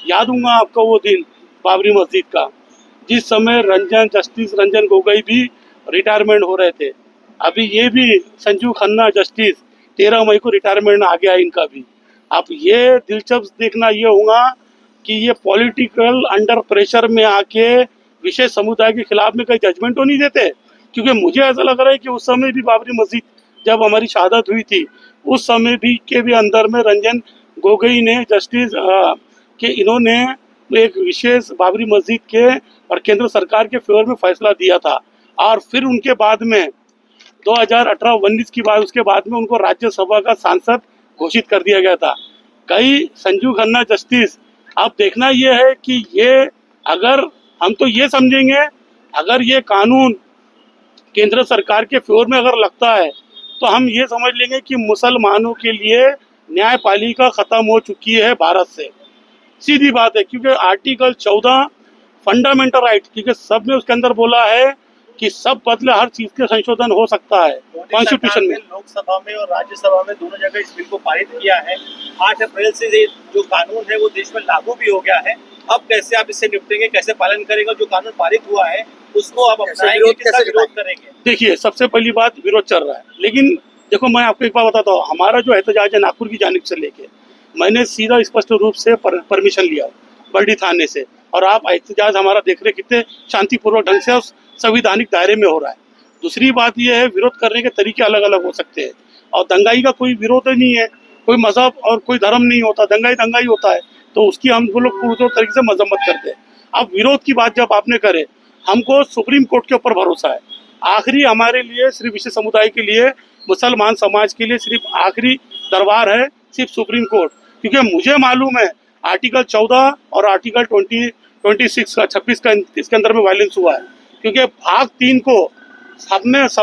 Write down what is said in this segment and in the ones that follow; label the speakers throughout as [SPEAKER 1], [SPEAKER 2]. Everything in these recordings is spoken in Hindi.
[SPEAKER 1] याद होगा आपको वो दिन बाबरी मस्जिद का, जिस समय जस्टिस रंजन गोगोई भी रिटायरमेंट हो रहे थे। अभी ये भी संजू खन्ना जस्टिस 13 मई को रिटायरमेंट आ गया इनका भी। अब ये दिलचस्प देखना ये होगा कि ये पॉलिटिकल अंडर प्रेशर में आके विशेष समुदाय के खिलाफ में कहीं जजमेंट तो नहीं देते, क्योंकि मुझे ऐसा लग रहा है कि उस समय भी बाबरी मस्जिद जब हमारी शहादत हुई थी उस समय भी के भी अंदर में रंजन गोगोई ने जस्टिस के इन्होंने एक विशेष बाबरी मस्जिद के और केंद्र सरकार के फेवर में फैसला दिया था। और फिर उनके बाद में 2018-19 की बात, उसके बाद में उनको राज्यसभा का सांसद घोषित कर दिया गया था। कई संजू खन्ना जस्टिस, अब देखना ये है कि ये अगर हम तो ये समझेंगे, अगर ये कानून केंद्र सरकार के फेवर में अगर लगता है तो हम ये समझ लेंगे कि मुसलमानों के लिए न्यायपालिका खत्म हो चुकी है भारत से। सीधी बात है, क्योंकि आर्टिकल 14 फंडामेंटल राइट, क्योंकि सब ने उसके अंदर बोला है कि सब बदले हर चीज के संशोधन हो सकता है कॉन्स्टिट्यूशन में।
[SPEAKER 2] लोकसभा में और राज्यसभा में दोनों जगह इस बिल को पारित किया है। 8 अप्रैल से ये जो कानून है वो देश में लागू भी हो गया है। अब कैसे आप इससे निपटेंगे, कैसे पालन करेंगे? जो कानून पारित हुआ है उसको आप अपनाएंगे, कैसे विरोध करेंगे?
[SPEAKER 1] देखिए, सबसे पहली बात, विरोध चल रहा है, लेकिन देखो मैं आपको एक बात बताता हूँ, हमारा जो एहतजाज है नागपुर की जानिब से लेके, मैंने सीधा स्पष्ट रूप से परमिशन लिया बरडी थाने से, और आप एहतजाज हमारा देख रहे कितने शांतिपूर्वक ढंग से संवैधानिक दायरे में हो रहा है। दूसरी बात यह है, विरोध करने के तरीके अलग अलग हो सकते हैं, और दंगाई का कोई विरोध नहीं है, कोई मजहब और कोई धर्म नहीं होता, दंगाई होता है, तो उसकी हम लोग पूरे तरीके से मजम्मत करते हैं। अब विरोध की बात जब आपने करे, हमको सुप्रीम कोर्ट के ऊपर भरोसा है। आखिरी हमारे लिए सिर्फ विशेष समुदाय के लिए, मुसलमान समाज के लिए सिर्फ आखिरी दरबार है सिर्फ सुप्रीम कोर्ट, क्योंकि मुझे मालूम है आर्टिकल 14 और आर्टिकल 26 का 26 का इसके अंदर में वायलेंस हुआ है, क्योंकि भाग 3 को सब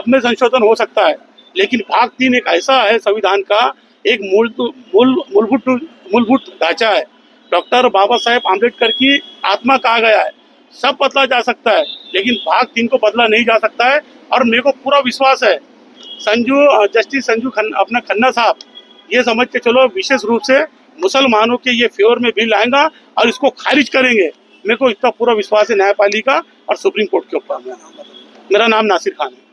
[SPEAKER 1] में संशोधन हो सकता है, लेकिन भाग 3 एक ऐसा है संविधान का, एक मूलभूत ढांचा है। डॉक्टर बाबा साहेब आम्बेडकर की आत्मा कहा गया है, सब बदला जा सकता है, लेकिन भाग 3 को बदला नहीं जा सकता है। और मेरे को पूरा विश्वास है जस्टिस संजू खन्ना साहब ये समझ के चलो विशेष रूप से मुसलमानों के ये फेवर में बिल आएगा और इसको खारिज करेंगे। मेरे को इतना पूरा विश्वास है न्यायपालिका और सुप्रीम कोर्ट के ऊपर। मेरा नाम नासिर खान है।